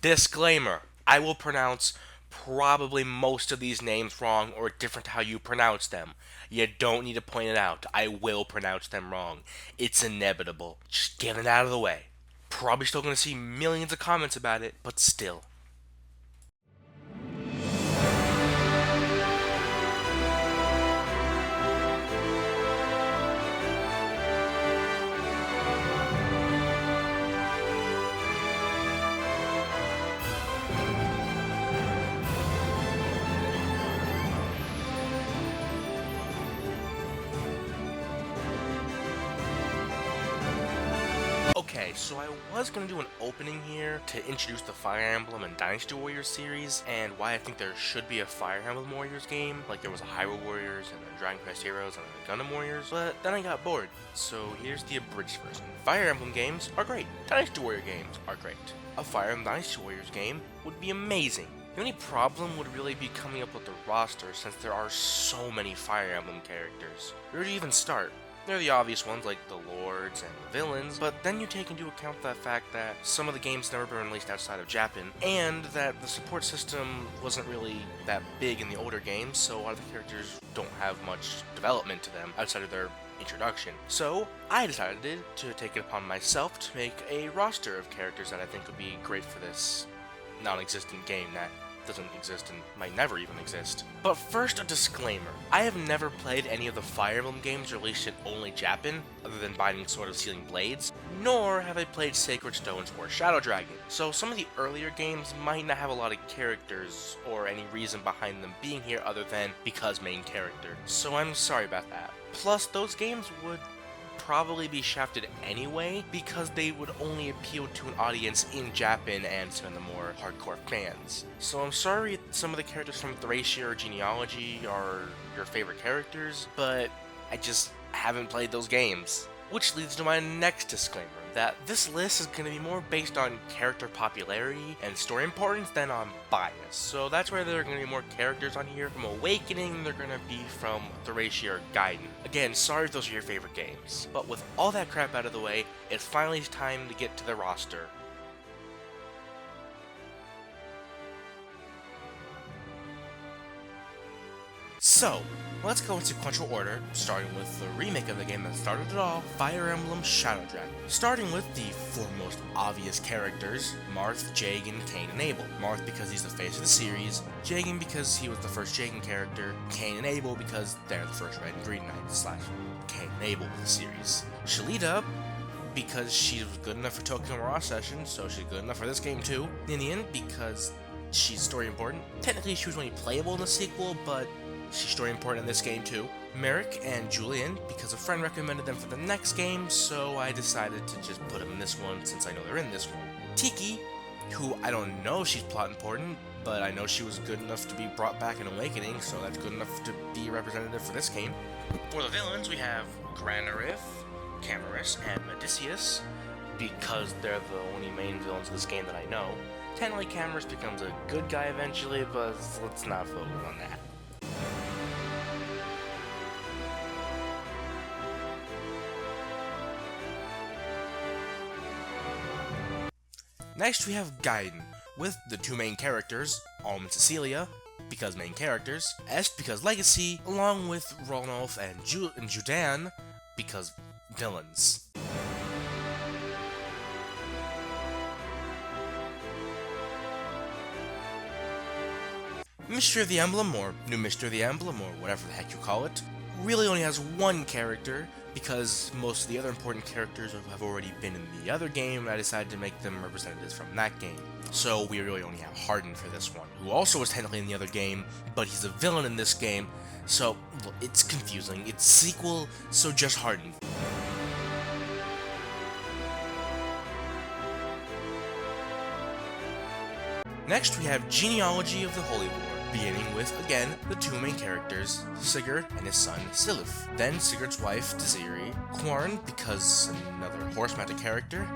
Disclaimer, I will pronounce probably most of these names wrong or different to how you pronounce them. You don't need to point it out. I will pronounce them wrong. It's inevitable. Just get it out of the way. Probably still gonna see millions of comments about it, but still. Okay, so I was gonna do an opening here to introduce the Fire Emblem and Dynasty Warriors series, and why I think there should be a Fire Emblem Warriors game, like there was a Hyrule Warriors, and a Dragon Quest Heroes, and a Gundam Warriors, but then I got bored. So here's the abridged version. Fire Emblem games are great. Dynasty Warrior games are great. A Fire Emblem Dynasty Warriors game would be amazing. The only problem would really be coming up with the roster, since there are so many Fire Emblem characters. Where do you even start? There are the obvious ones like the lords and the villains, but then you take into account the fact that some of the games never been released outside of Japan, and that the support system wasn't really that big in the older games, so a lot of the characters don't have much development to them outside of their introduction. So I decided to take it upon myself to make a roster of characters that I think would be great for this non-existent game that doesn't exist and might never even exist. But first, a disclaimer. I have never played any of the Fire Emblem games released in only Japan, other than Binding Sword of Sealing Blades, nor have I played Sacred Stones or Shadow Dragon, so some of the earlier games might not have a lot of characters or any reason behind them being here other than because main character, so I'm sorry about that. Plus, those games would probably be shafted anyway because they would only appeal to an audience in Japan and some of the more hardcore fans. So I'm sorry some of the characters from Thracia or Genealogy are your favorite characters, but I just haven't played those games. Which leads to my next disclaimer, that this list is going to be more based on character popularity and story importance than on bias. So that's why there are going to be more characters on here from Awakening than they're going to be from Thracia or Gaiden. Again, sorry if those are your favorite games. But with all that crap out of the way, it's finally time to get to the roster. So, let's go in sequential order, starting with the remake of the game that started it all, Fire Emblem Shadow Dragon. Starting with the foremost obvious characters, Marth, Jagen, Kain, and Abel. Marth because he's the face of the series, Jagen because he was the first Jagen character, Kain and Abel because they're the first Red and Green Knights / Kain and Abel of the series. Shalita because she was good enough for Tokyo Mirage Session, so she's good enough for this game too. Ninian because she's story important. Technically she was only playable in the sequel, but she's story important in this game too. Merrick and Julian, because a friend recommended them for the next game, so I decided to just put them in this one since I know they're in this one. Tiki, who I don't know if she's plot important, but I know she was good enough to be brought back in Awakening, so that's good enough to be a representative for this game. For the villains, we have Granarith, Camarus, and Medicius, because they're the only main villains of this game that I know. Technically, Camarus becomes a good guy eventually, but let's not focus on that. Next we have Gaiden, with the two main characters, Alm and Cecilia, because main characters, Est because legacy, along with Rolnolf and Judan, because villains. Mystery of the Emblem, or New Mystery of the Emblem, or whatever the heck you call it, really only has one character, because most of the other important characters have already been in the other game, and I decided to make them representatives from that game. So we really only have Hardin for this one, who also was technically in the other game, but he's a villain in this game, so it's confusing. It's sequel, so just Hardin. Next we have Genealogy of the Holy War, beginning with, again, the two main characters, Sigurd and his son, Siluf. Then Sigurd's wife, Desiree, Quarn, because another horse-mounted character,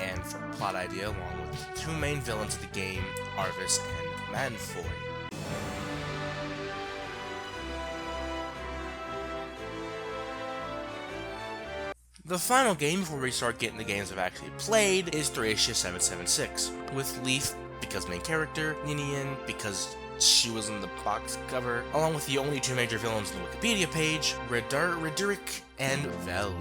and for a plot idea, along with the two main villains of the game, Arvis and Manfoy. The final game before we start getting the games I've actually played is Thracia 776, with Leaf because main character, Ninian because she was in the box cover, along with the only two major villains on the Wikipedia page, Reduric and Veld.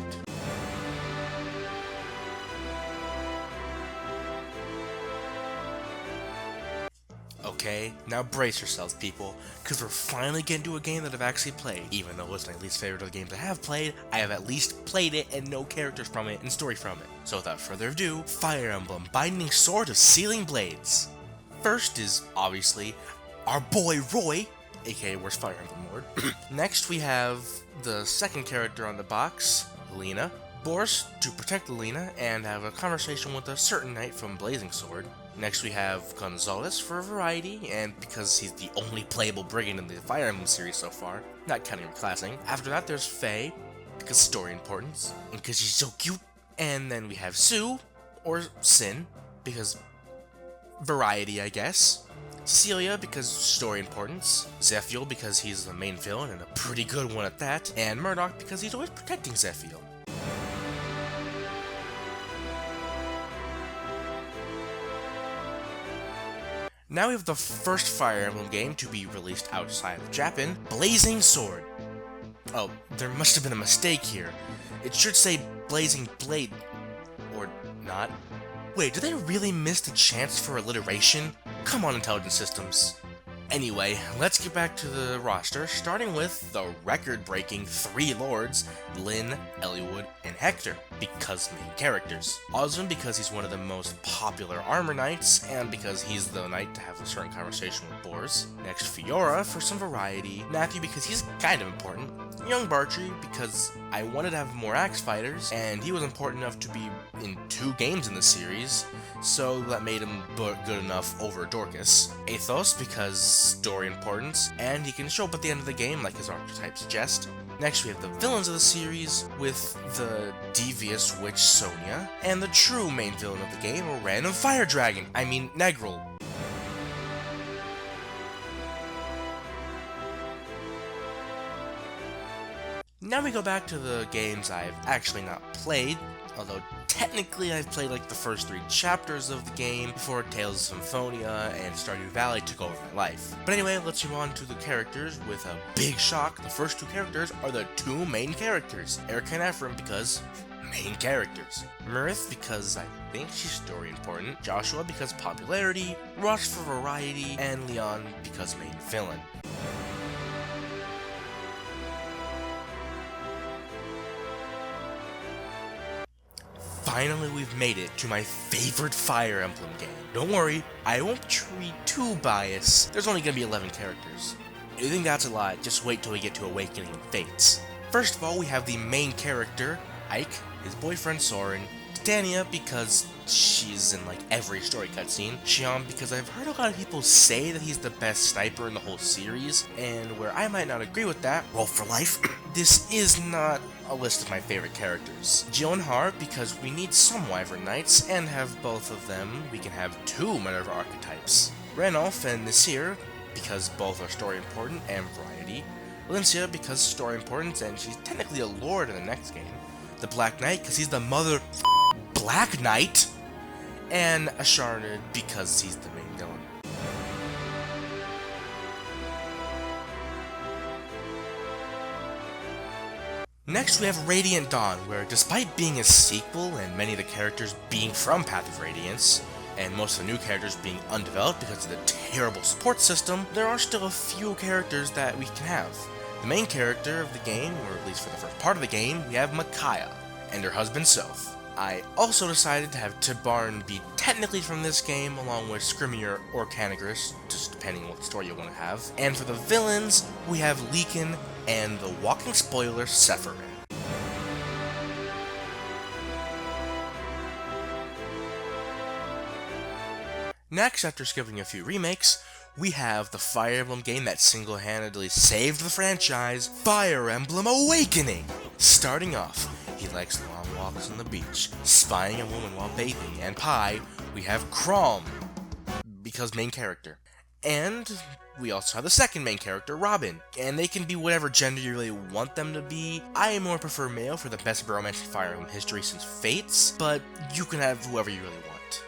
Okay, now brace yourselves, people, because we're finally getting to a game that I've actually played. Even though it's my least favorite of the games I have played, I have at least played it and know characters from it and story from it. So without further ado, Fire Emblem Binding Sword of Sealing Blades. First is, obviously, our boy Roy, aka Where's Fire Emblem Lord. Next we have the second character on the box, Lena. Boris to protect Lena and have a conversation with a certain knight from Blazing Sword. Next we have Gonzalez for variety, and because he's the only playable brigand in the Fire Emblem series so far, not counting reclassing. After that there's Faye, because story importance, and because she's so cute. And then we have Sue, or Sin, because variety I guess. Cecilia, because story importance. Zephiel, because he's the main villain and a pretty good one at that. And Murdoch, because he's always protecting Zephiel. Now we have the first Fire Emblem game to be released outside of Japan, Blazing Sword. Oh, there must have been a mistake here. It should say Blazing Blade, or not. Wait, did they really miss the chance for alliteration? Come on, Intelligent Systems. Anyway, let's get back to the roster, starting with the record-breaking three lords, Lyn, Eliwood, and Hector, because main characters. Osmond because he's one of the most popular armor knights, and because he's the knight to have a certain conversation with Boris. Next, Fiora for some variety, Matthew because he's kind of important, young Bartry because I wanted to have more axe fighters, and he was important enough to be in 2 games in the series, so that made him good enough over Dorcas. Athos because story importance, and he can show up at the end of the game like his archetype suggests. Next we have the villains of the series, with the devious witch Sonia, and the true main villain of the game, a random fire dragon, Negril. Now we go back to the games I've actually not played, although technically I've played like the first 3 chapters of the game before Tales of Symphonia and Stardew Valley took over my life. But anyway, let's move on to the characters with a big shock. The first 2 characters are the 2 main characters, Erica and Ephraim because main characters. Mirith because I think she's story important, Joshua because popularity, Rosh for variety, and Leon because main villain. Finally, we've made it to my favorite Fire Emblem game. Don't worry, I won't be too biased. There's only gonna be 11 characters. If you think that's a lot, just wait till we get to Awakening and Fates. First of all, we have the main character, Ike, his boyfriend Soren, Titania because she's in like every story cutscene, Xion because I've heard a lot of people say that he's the best sniper in the whole series, and where I might not agree with that, well for life, this is not a list of my favorite characters. Jill and Har because we need some Wyvern Knights, and have both of them, we can have 2 Minerva archetypes. Ranulf and Nasir because both are story important and variety. Valencia because story importance and she's technically a lord in the next game. The Black Knight because he's the mother Black Knight, and Asharnid because he's the main villain. Next we have Radiant Dawn, where despite being a sequel and many of the characters being from Path of Radiance, and most of the new characters being undeveloped because of the terrible support system, there are still a few characters that we can have. The main character of the game, or at least for the first part of the game, we have Micaiah, and her husband Soph. I also decided to have Tibarn be technically from this game, along with Skrymir or Canagris, just depending on what story you want to have. And for the villains, we have Leekin and the walking spoiler Sephirin. Next, after skipping a few remakes, we have the Fire Emblem game that single-handedly saved the franchise, Fire Emblem Awakening! Starting off, he likes long walks on the beach, spying a woman while bathing, and Pi, we have Chrom, because main character. And we also have the second main character, Robin, and they can be whatever gender you really want them to be. I more prefer male for the best romantic Fire Emblem history since Fates, but you can have whoever you really want.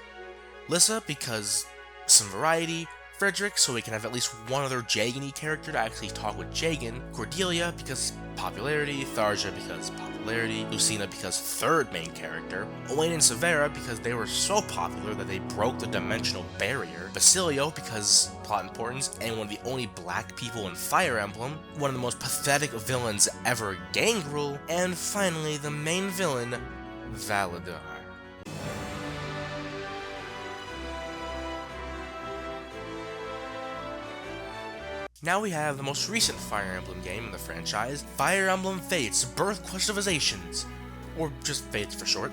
Lissa, because some variety, Frederick, so we can have at least one other Jagan-y character to actually talk with Jagan, Cordelia because popularity, Tharja because popularity, Lucina because third main character, Owain and Severa because they were so popular that they broke the dimensional barrier, Basilio because plot importance and one of the only black people in Fire Emblem, one of the most pathetic villains ever, Gangrel, and finally the main villain, Valadar. Now we have the most recent Fire Emblem game in the franchise, Fire Emblem Fates Birth Quest of Azations, or just Fates for short.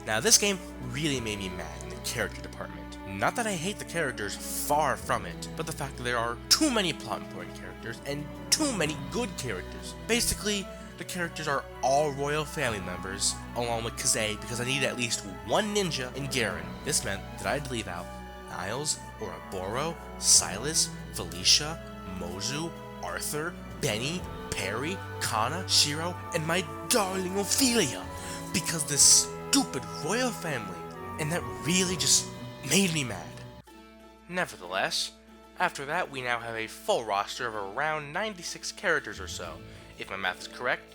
Now this game really made me mad in the character department. Not that I hate the characters, far from it, but the fact that there are too many plot important characters and too many good characters. Basically, the characters are all royal family members, along with Kazay, because I needed at least one ninja in Garen. This meant that I had to leave out Niles, Ouroboros, Silas, Felicia, Mozu, Arthur, Benny, Perry, Kana, Shiro, and my darling Ophelia, because this stupid royal family, and that really just made me mad. Nevertheless, after that we now have a full roster of around 96 characters or so, if my math is correct,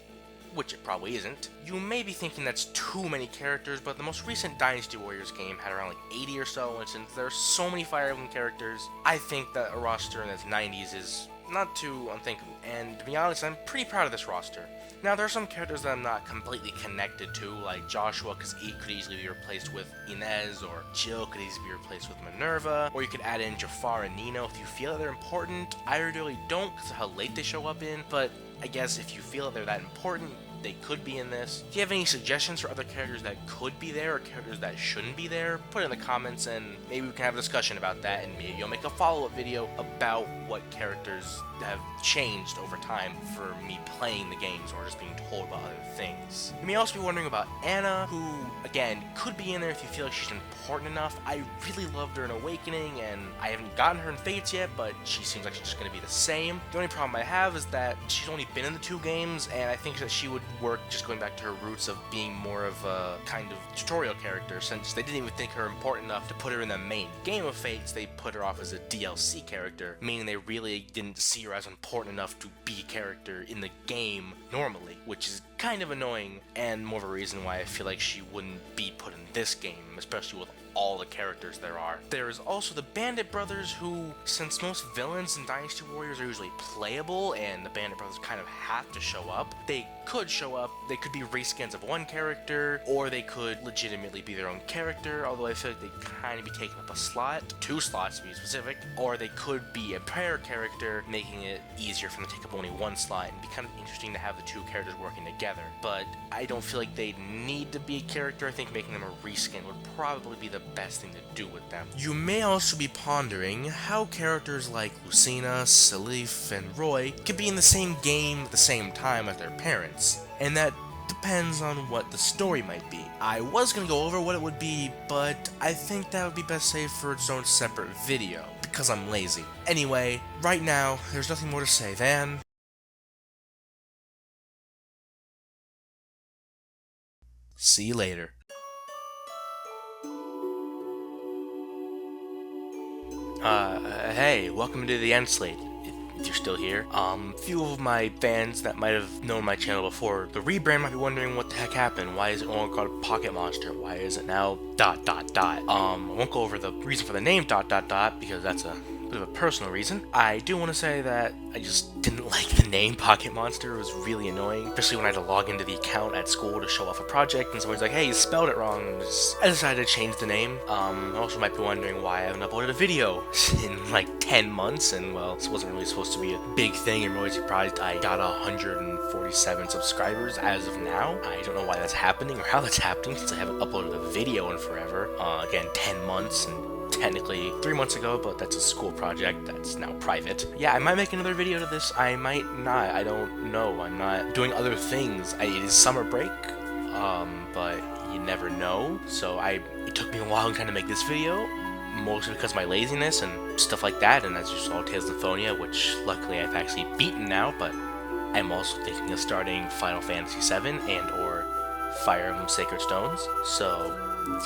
which it probably isn't. You may be thinking that's too many characters, but the most recent Dynasty Warriors game had around like 80 or so, and since there are so many Fire Emblem characters, I think that a roster in its 90s is not too unthinkable. And to be honest, I'm pretty proud of this roster. Now, there are some characters that I'm not completely connected to, like Joshua, because he could easily be replaced with Inez, or Jill could easily be replaced with Minerva, or you could add in Jafar and Nino if you feel that they're important. I really don't because of how late they show up in, but I guess if you feel that they're that important, they could be in this. If you have any suggestions for other characters that could be there or characters that shouldn't be there, put it in the comments and maybe we can have a discussion about that, and maybe I'll make a follow-up video about what characters have changed over time for me playing the games or just being told about other things. You may also be wondering about Anna, who, again, could be in there if you feel like she's important enough. I really loved her in Awakening, and I haven't gotten her in Fates yet, but she seems like she's just going to be the same. The only problem I have is that she's only been in the 2 games, and I think that she would work just going back to her roots of being more of a kind of tutorial character, since they didn't even think her important enough to put her in the main game of Fates. They put her off as a DLC character, meaning they really didn't see her as important enough to be a character in the game normally, which is kind of annoying and more of a reason why I feel like she wouldn't be put in this game, especially with all the characters there are. There is also the Bandit Brothers, who, since most villains in Dynasty Warriors are usually playable and the Bandit Brothers kind of have to show up, they could show up. They could be reskins of one character, or they could legitimately be their own character, although I feel like they kind of be taking up a slot, 2 slots to be specific, or they could be a pair character, making it easier for them to take up only 1 slot, and be kind of interesting to have the 2 characters working together. But I don't feel like they need to be a character. I think making them a reskin would probably be the best thing to do with them. You may also be pondering how characters like Lucina, Salif, and Roy could be in the same game at the same time as their parents, and that depends on what the story might be. I was gonna go over what it would be, but I think that would be best saved for its own separate video, because I'm lazy. Anyway, right now, there's nothing more to say than... see you later. Hey, welcome to the End Slate, if you're still here. Few of my fans that might have known my channel before the rebrand might be wondering what the heck happened. Why is it no longer called Pocket Monster? Why is it now ... I won't go over the reason for the name ... because that's a bit of a personal reason. I do want to say that I just didn't like the name Pocket Monster. It was really annoying, especially when I had to log into the account at school to show off a project, and someone's like, hey, you spelled it wrong. I decided to change the name. Also might be wondering why I haven't uploaded a video in like 10 months, and well, this wasn't really supposed to be a big thing. I'm really surprised I got 147 subscribers as of now. I don't know why that's happening or how that's happening, since I haven't uploaded a video in forever. Again, 10 months, and technically 3 months ago, but that's a school project that's now private. Yeah, I might make another video to this, I might not, I don't know. I'm not doing other things. It is summer break, but you never know. So it took me a while to kind of make this video, mostly because of my laziness and stuff like that, and as you saw, Tales of Symphonia, which luckily I've actually beaten now, but I'm also thinking of starting Final Fantasy VII and or Fire Emblem Sacred Stones. So,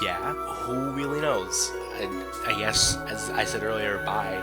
yeah, who really knows? I guess, as I said earlier, bye.